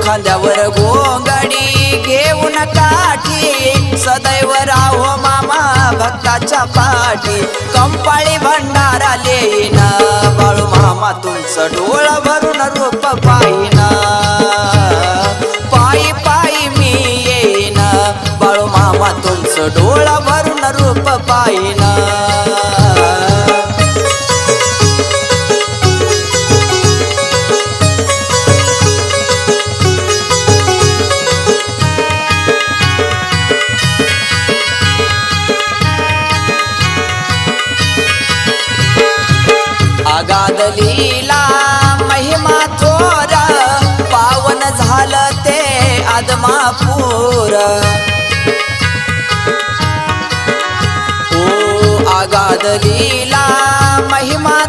खांद्यावर घोंगडी घेऊन काठी सदैव राहो मामा भक्ताच्या पाठी कंपाळी भंडारा लेईन बाळू मामा तुमचं डोळ भरून रूप पाहिन पायी पायी मी येईन बाळू मामा तुमचं डोळ भरून रूप पाहिन अगाध लीला महिमा थोर पावन झालं ते आदमापूर ओ अगाध लीला महिमा